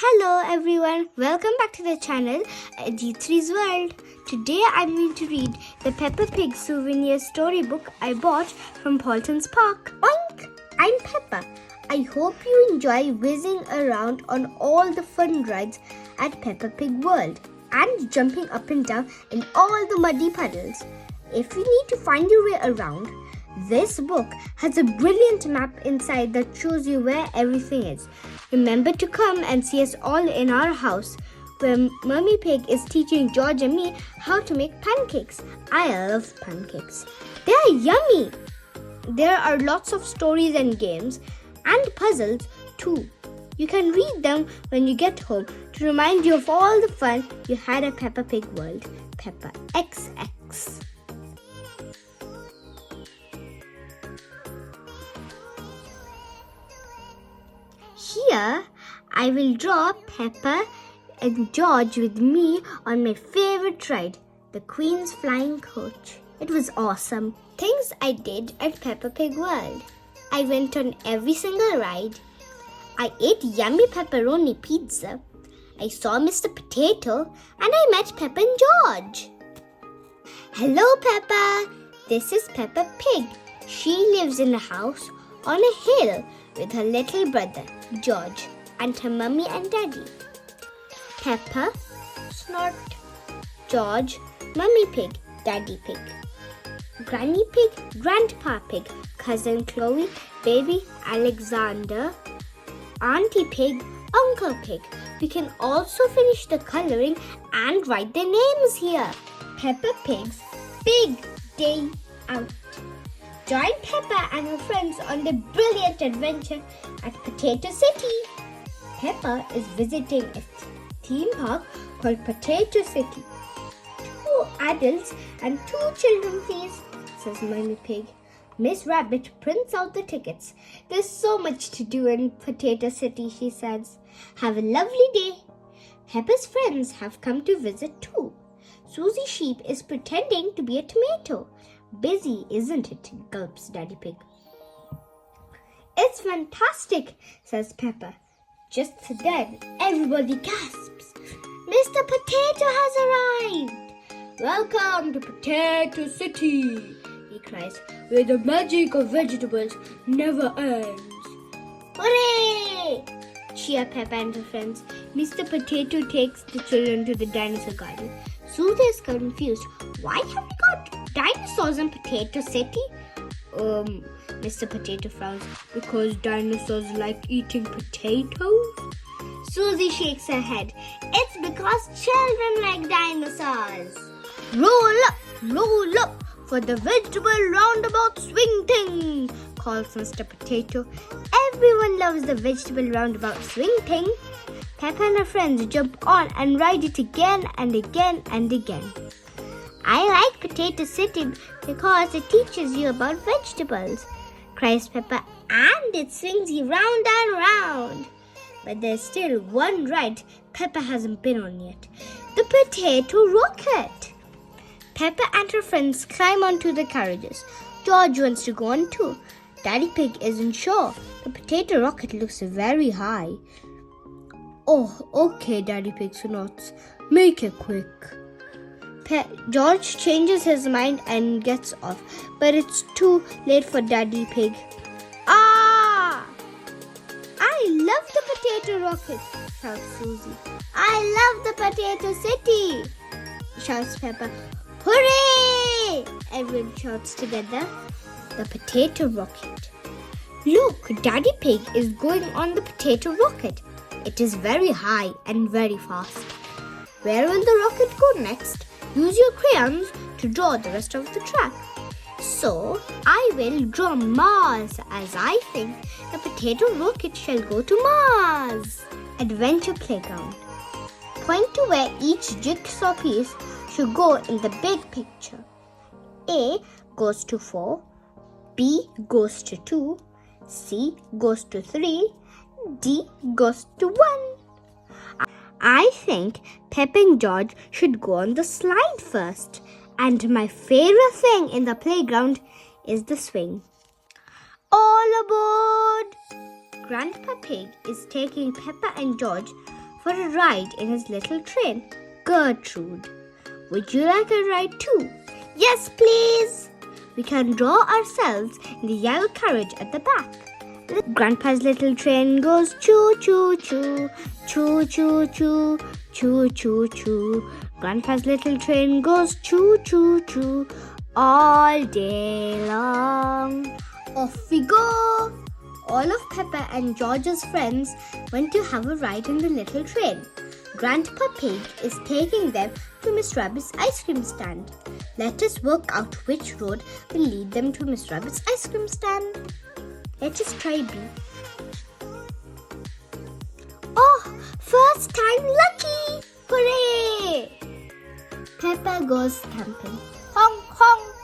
Hello everyone, welcome back to the channel G3's World. Today I'm going to read the Peppa Pig Souvenir storybook I bought from Paulton's Park. Oink! I'm Peppa. I hope you enjoy whizzing around on all the fun rides at Peppa Pig World and jumping up and down in all the muddy puddles. If you need to find your way around, this book has a brilliant map inside that shows you where everything is. Remember to come and see us all in our house, where Mummy Pig is teaching George and me how to make pancakes. I love pancakes. They are yummy. There are lots of stories and games and puzzles too. You can read them when you get home to remind you of all the fun you had at Peppa Pig World. Peppa XX. Here, I will draw Peppa and George with me on my favorite ride, the Queen's Flying Coach. It was awesome. Things I did at Peppa Pig World. I went on every single ride. I ate yummy pepperoni pizza. I saw Mr. Potato and I met Peppa and George. Hello, Peppa. This is Peppa Pig. She lives in a house on a hill with her little brother, George, and her mummy and daddy. Peppa, Snort, George, Mummy Pig, Daddy Pig. Granny Pig, Grandpa Pig, Cousin Chloe, Baby Alexander, Auntie Pig, Uncle Pig. We can also finish the coloring and write their names here. Peppa Pig's Big Day Out. Join Peppa and her friends on the brilliant adventure at Potato City. Peppa is visiting a theme park called Potato City. 2 adults and 2 children, please, says Mummy Pig. Miss Rabbit prints out the tickets. There's so much to do in Potato City, she says. Have a lovely day. Peppa's friends have come to visit too. Susie Sheep is pretending to be a tomato. Busy, isn't it? Gulps Daddy Pig. It's fantastic, says Peppa. Just then, everybody gasps. Mr. Potato has arrived. Welcome to Potato City, he cries, where the magic of vegetables never ends. Hooray! Cheer Peppa and her friends. Mr. Potato takes the children to the dinosaur garden. Susie is confused. Why have we got dinosaurs in Potato City? Mr. Potato frowns. Because dinosaurs like eating potatoes? Susie shakes her head. It's because children like dinosaurs. Roll up for the vegetable roundabout swing thing, calls Mr. Potato. Everyone loves the vegetable roundabout swing thing. Peppa and her friends jump on and ride it again and again and again. I like Potato City because it teaches you about vegetables, cries Peppa, and it swings you round and round. But there's still one ride Peppa hasn't been on yet, the potato rocket. Peppa and her friends climb onto the carriages. George wants to go on too. Daddy Pig isn't sure. The potato rocket looks very high. Oh, okay, Daddy Pig snorts. Make it quick. George changes his mind and gets off, but it's too late for Daddy Pig. Ah! I love the potato rocket, shouts Susie. I love the Potato City, shouts Peppa. Hooray! Everyone shouts together. The potato rocket. Look, Daddy Pig is going on the potato rocket. It is very high and very fast. Where will the rocket go next? Use your crayons to draw the rest of the track. So, I will draw Mars as I think the potato rocket shall go to Mars. Adventure Playground. Point to where each jigsaw piece should go in the big picture. A goes to 4, B goes to 2, C goes to 3, D goes to 1. I think Pep and George should go on the slide first. And my favorite thing in the playground is the swing. All aboard! Grandpa Pig is taking Peppa and George for a ride in his little train. Gertrude, would you like a ride too? Yes, please. We can draw ourselves in the yellow carriage at the back. Grandpa's little train goes choo-choo-choo, choo-choo-choo, choo-choo-choo. Grandpa's little train goes choo-choo-choo all day long. Off we go! All of Peppa and George's friends went to have a ride in the little train. Grandpa Pig is taking them to Miss Rabbit's ice cream stand. Let us work out which road will lead them to Miss Rabbit's ice cream stand. Let us try B. Oh, first time lucky! Hooray! Peppa goes camping. Honk, honk!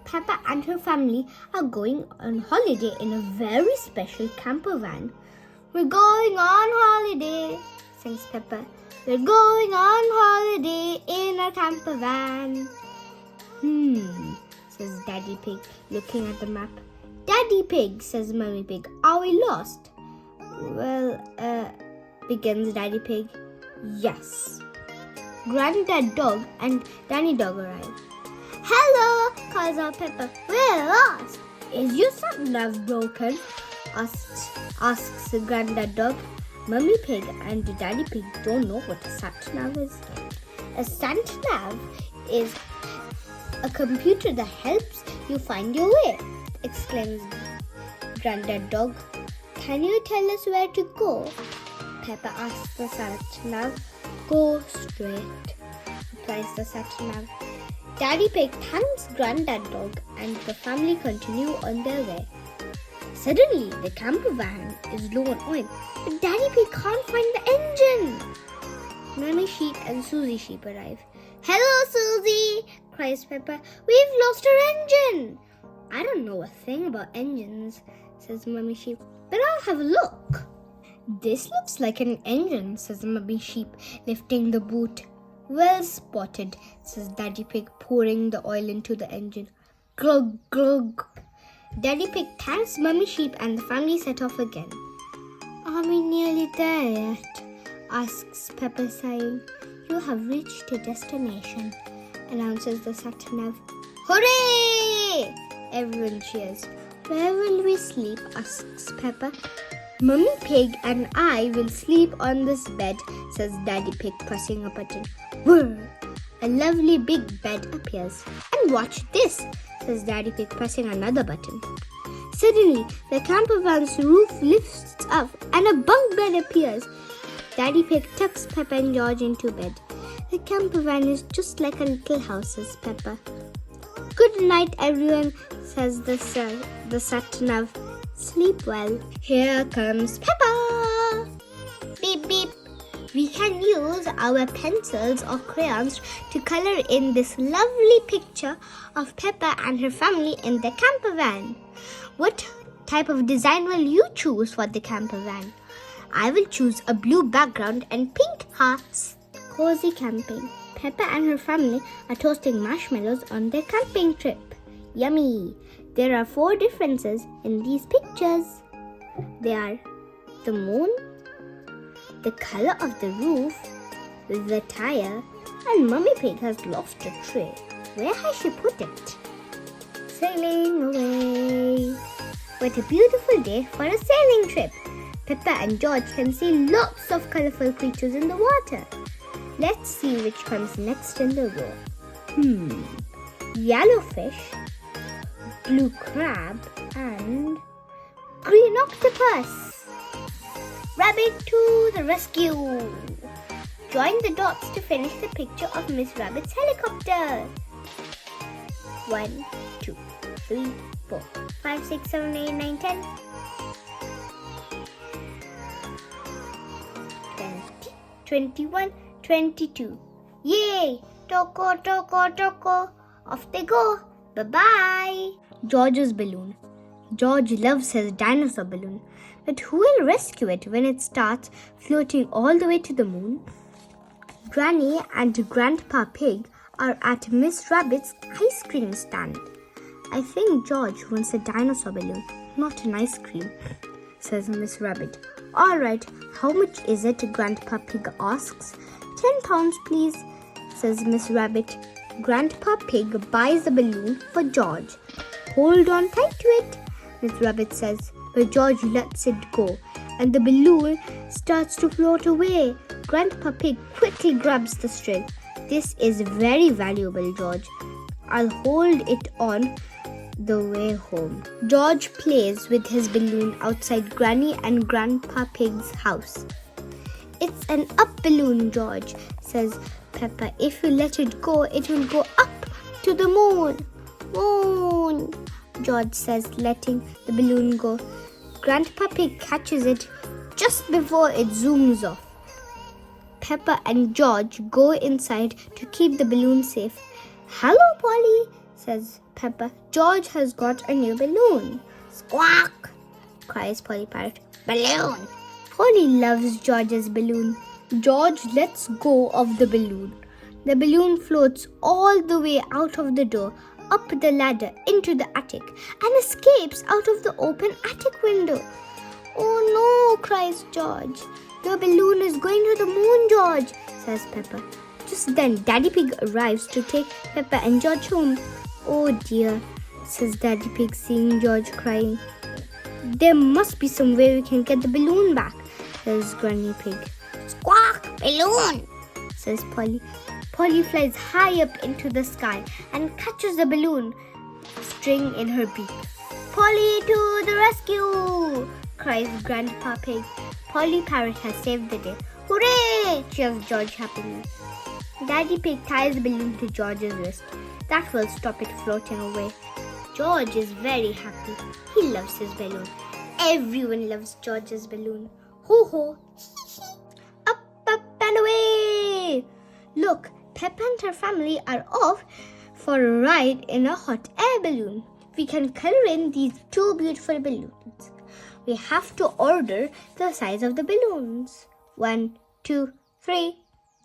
Peppa and her family are going on holiday in a very special camper van. We're going on holiday, sings Peppa. We're going on holiday in a camper van. Says Daddy Pig, looking at the map. Daddy Pig, says Mummy Pig, are we lost? Well, begins Daddy Pig. Yes. Granddad Dog and Danny Dog arrive. Hello, calls out Peppa. We're lost. Is your sat-nav broken? Asks Granddad Dog. Mummy Pig and Daddy Pig don't know what a sat-nav is. A sat-nav is a computer that helps you find your way, exclaims Granddad Dog. Can you tell us where to go? Peppa asks the sat-nav. Go straight, replies the sat-nav. Daddy Pig thanks Granddad Dog and the family continue on their way. Suddenly, the camper van is low on oil, but Daddy Pig can't find the engine. Mummy Sheep and Susie Sheep arrive. Hello, Susie, cries Peppa. We've lost our engine. I don't know a thing about engines, says Mummy Sheep, but I'll have a look. This looks like an engine, says Mummy Sheep, lifting the boot. Well spotted, says Daddy Pig, pouring the oil into the engine. Glug, glug. Daddy Pig thanks Mummy Sheep and the family set off again. Are we nearly there yet? Asks Peppa, sighing. You have reached your destination, announces the sat-nav. Hooray! Everyone cheers. Where will we sleep? Asks Peppa. Mummy Pig and I will sleep on this bed, says Daddy Pig, pressing a button. Whirr! A lovely big bed appears. And watch this, says Daddy Pig, pressing another button. Suddenly, the camper van's roof lifts up and a bunk bed appears. Daddy Pig tucks Peppa and George into bed. The camper van is just like a little house, says Peppa. Good night, everyone, says the sat-nav. Sleep well. Here comes Peppa. Beep, beep. We can use our pencils or crayons to color in this lovely picture of Peppa and her family in the camper van. What type of design will you choose for the camper van? I will choose a blue background and pink hearts. Cozy camping. Peppa and her family are toasting marshmallows on their camping trip. Yummy! There are 4 differences in these pictures. They are the moon, the color of the roof, the tire, and Mummy Pig has lost a tray. Where has she put it? Sailing away. What a beautiful day for a sailing trip. Peppa and George can see lots of colorful creatures in the water. Let's see which comes next in the row. Yellow fish, blue crab, and green octopus. Rabbit to the rescue. Join the dots to finish the picture of Miss Rabbit's helicopter. 1, 2, 3, 4, 5, 6, 7, 8, 9, 10. 20, 21, 22. Yay! Toko, toko, toko. Off they go. Bye-bye. George's balloon. George loves his dinosaur balloon. But who will rescue it when it starts floating all the way to the moon? Granny and Grandpa Pig are at Miss Rabbit's ice cream stand. I think George wants a dinosaur balloon, not an ice cream, says Miss Rabbit. All right, how much is it? Grandpa Pig asks. £10, please, says Miss Rabbit. Grandpa Pig buys the balloon for George. Hold on tight to it, Miss Rabbit says, but George lets it go, and the balloon starts to float away. Grandpa Pig quickly grabs the string. This is very valuable, George. I'll hold it on the way home. George plays with his balloon outside Granny and Grandpa Pig's house. It's an up balloon, George, says Peppa. If you let it go, it will go up to the moon. Moon, George says, letting the balloon go. Grandpa Pig catches it just before it zooms off. Peppa and George go inside to keep the balloon safe. Hello, Polly, says Peppa. George has got a new balloon. Squawk, cries Polly Parrot. Balloon. Polly loves George's balloon. George lets go of the balloon. The balloon floats all the way out of the door, up the ladder into the attic, and escapes out of the open attic window. Oh no, cries George. The balloon is going to the moon, George, says Peppa. Just then, Daddy Pig arrives to take Peppa and George home. Oh dear, says Daddy Pig, seeing George crying. There must be some way we can get the balloon back, says Granny Pig. Squawk, balloon, says Polly. Polly flies high up into the sky and catches the balloon string in her beak. Polly to the rescue, cries Grandpa Pig. Polly Parrot has saved the day. Hooray! Cheers George happily. Daddy Pig ties the balloon to George's wrist. That will stop it floating away. George is very happy. He loves his balloon. Everyone loves George's balloon. Ho ho! Up, up and away! Look, Peppa and her family are off for a ride in a hot air balloon. We can color in these two beautiful balloons. We have to order the size of the balloons. 1, 2, 3.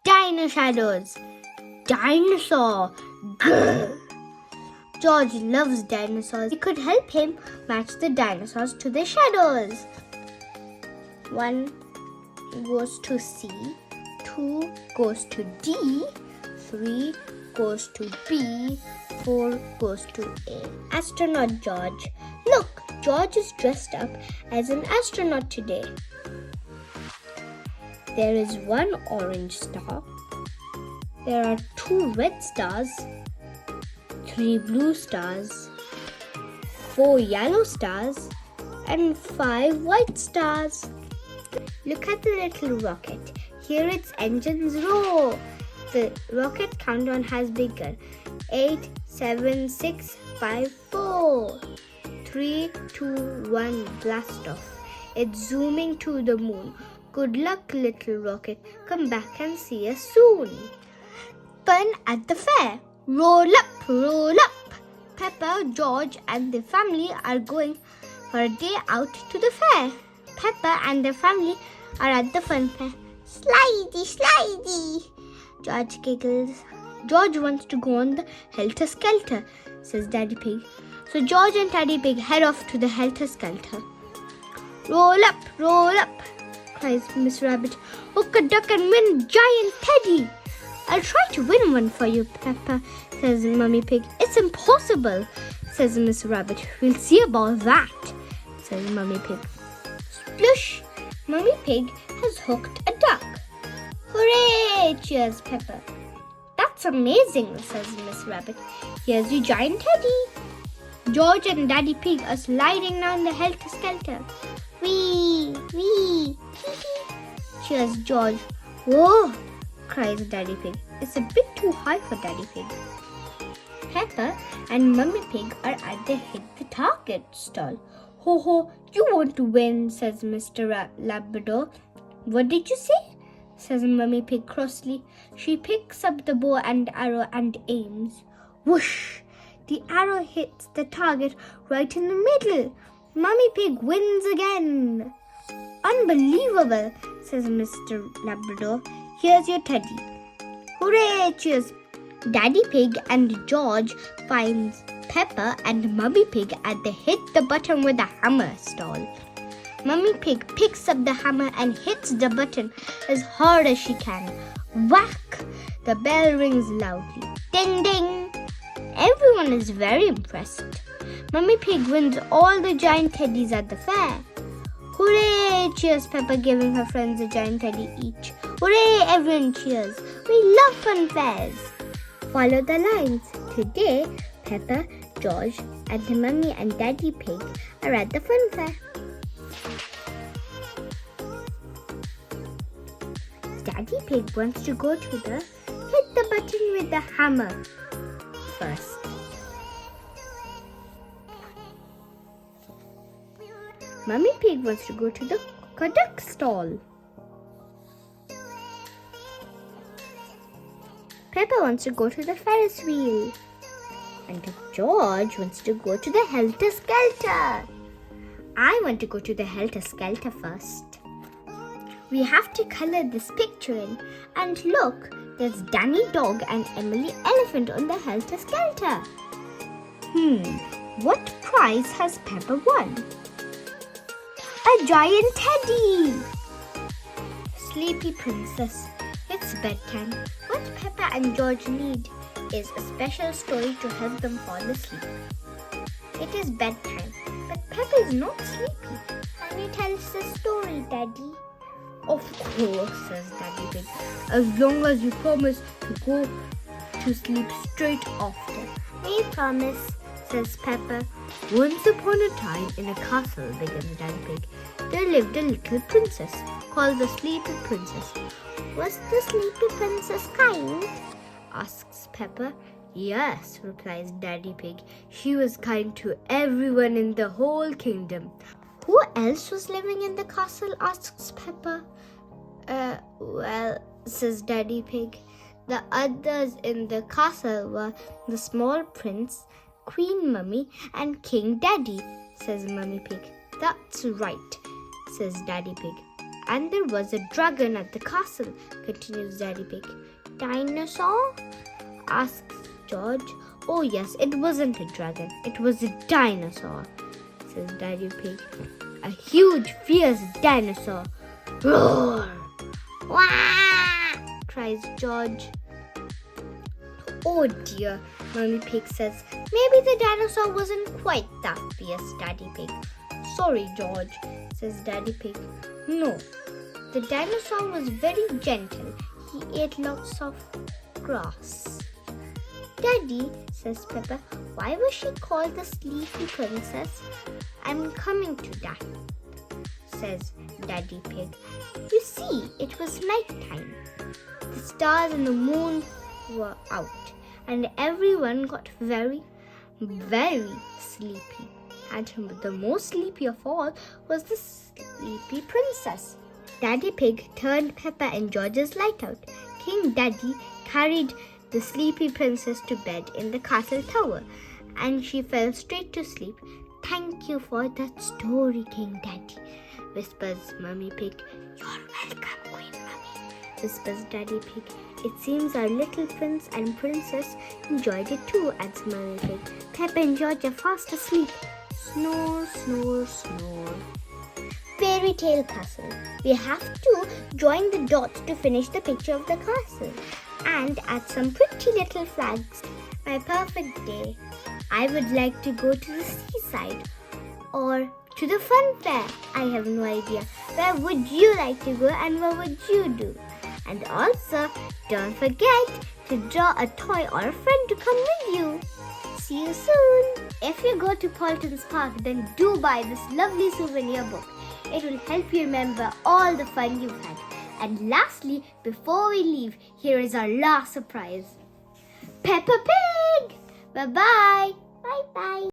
Dino shadows. Dinosaur. Grrr. George loves dinosaurs. We could help him match the dinosaurs to the shadows. 1 goes to C. 2 goes to D. 3 goes to B. 4 goes to A. Astronaut George. Look, George is dressed up as an astronaut today. There is 1 orange star. There are 2 red stars, 3 blue stars, 4 yellow stars, and 5 white stars. Look at the little rocket. Hear its engines roar. The rocket countdown has begun. 8, 7, 6, 5, 4. 3, 2, 1, blast off. It's zooming to the moon. Good luck, little rocket. Come back and see us soon. Fun at the fair. Roll up, roll up. Peppa, George, and the family are going for a day out to the fair. Peppa and the family are at the fun fair. Slidey, slidey. George giggles. George wants to go on the helter-skelter, says Daddy Pig. So George and Daddy Pig head off to the helter-skelter. Roll up, cries Miss Rabbit. Hook a duck and win giant teddy. I'll try to win one for you, Peppa, says Mummy Pig. It's impossible, says Miss Rabbit. We'll see about that, says Mummy Pig. Splush! Mummy Pig has hooked a duck. Hooray! Cheers Peppa. That's amazing, says Miss Rabbit. Here's your giant teddy. George and Daddy Pig are sliding down the helter-skelter. Wee, wee, hee-hee. Cheers George. Whoa, cries Daddy Pig. It's a bit too high for Daddy Pig. Peppa and Mummy Pig are at the hit the target stall. Ho ho, you want to win, says Mr. Labrador. What did you say? Says Mummy Pig crossly. She picks up the bow and arrow and aims. Whoosh! The arrow hits the target right in the middle. Mummy Pig wins again. Unbelievable, says Mr. Labrador. Here's your teddy. Hooray! Cheers. Daddy Pig and George finds Peppa and Mummy Pig at the hit the button with a hammer stall. Mummy Pig picks up the hammer and hits the button as hard as she can. Whack! The bell rings loudly. Ding ding! Everyone is very impressed. Mummy Pig wins all the giant teddies at the fair. Hooray! Cheers Peppa, giving her friends a giant teddy each. Hooray! Everyone cheers. We love fun fairs. Follow the lines. Today, Peppa, George, and her mummy and Daddy Pig are at the fun fair. Daddy Pig wants to go to the hit the button with the hammer first. Mummy Pig wants to go to the duck stall. Peppa wants to go to the Ferris wheel. And George wants to go to the Helter Skelter. I want to go to the Helter Skelter first. We have to color this picture in. And look, there's Danny Dog and Emily Elephant on the Helter Skelter. What prize has Peppa won? A giant teddy! Sleepy Princess, it's bedtime. What Peppa and George need is a special story to help them fall asleep. It is bedtime, but Peppa is not sleepy. Can you tell us a story, Daddy? Of course, says Daddy Pig, as long as you promise to go to sleep straight after. We promise, says Peppa. Once upon a time in a castle, begins Daddy Pig, there lived a little princess called the Sleepy Princess. Was the Sleepy Princess kind? Asks Peppa. Yes, replies Daddy Pig. She was kind to everyone in the whole kingdom. Who else was living in the castle? Asks Peppa. Well, says Daddy Pig, the others in the castle were the small prince, Queen Mummy, and King Daddy, says Mummy Pig. That's right, says Daddy Pig. And there was a dragon at the castle, continues Daddy Pig. Dinosaur? Asks George. Oh yes, it wasn't a dragon, it was a dinosaur, says Daddy Pig. A huge, fierce dinosaur. Roar! Wah! Cries George. Oh dear, Mummy Pig says. Maybe the dinosaur wasn't quite that fierce, Daddy Pig. Sorry, George, says Daddy Pig. No, the dinosaur was very gentle. He ate lots of grass. Daddy, says Peppa, why was she called the Sleepy Princess? I'm coming to that, says Daddy Pig. You see, it was nighttime. The stars and the moon were out, and everyone got very, very sleepy. And the most sleepy of all was the Sleepy Princess. Daddy Pig turned Peppa and George's light out. King Daddy carried the Sleepy Princess to bed in the castle tower, and she fell straight to sleep. Thank you for that story, King Daddy, whispers Mummy Pig. You're welcome, Queen Mummy, whispers Daddy Pig. It seems our little prince and princess enjoyed it too, adds Mummy Pig. Peppa and George are fast asleep. Snore, snore, snore. Fairy Tale Castle. We have to join the dots to finish the picture of the castle and add some pretty little flags. My perfect day. I would like to go to the seaside or to the fun fair. I have no idea. Where would you like to go and what would you do? And also, don't forget to draw a toy or a friend to come with you. See you soon. If you go to Paulton's Park, then do buy this lovely souvenir book. It will help you remember all the fun you've had. And lastly, before we leave, here is our last surprise. Peppa Pig! Bye-bye. Bye-bye.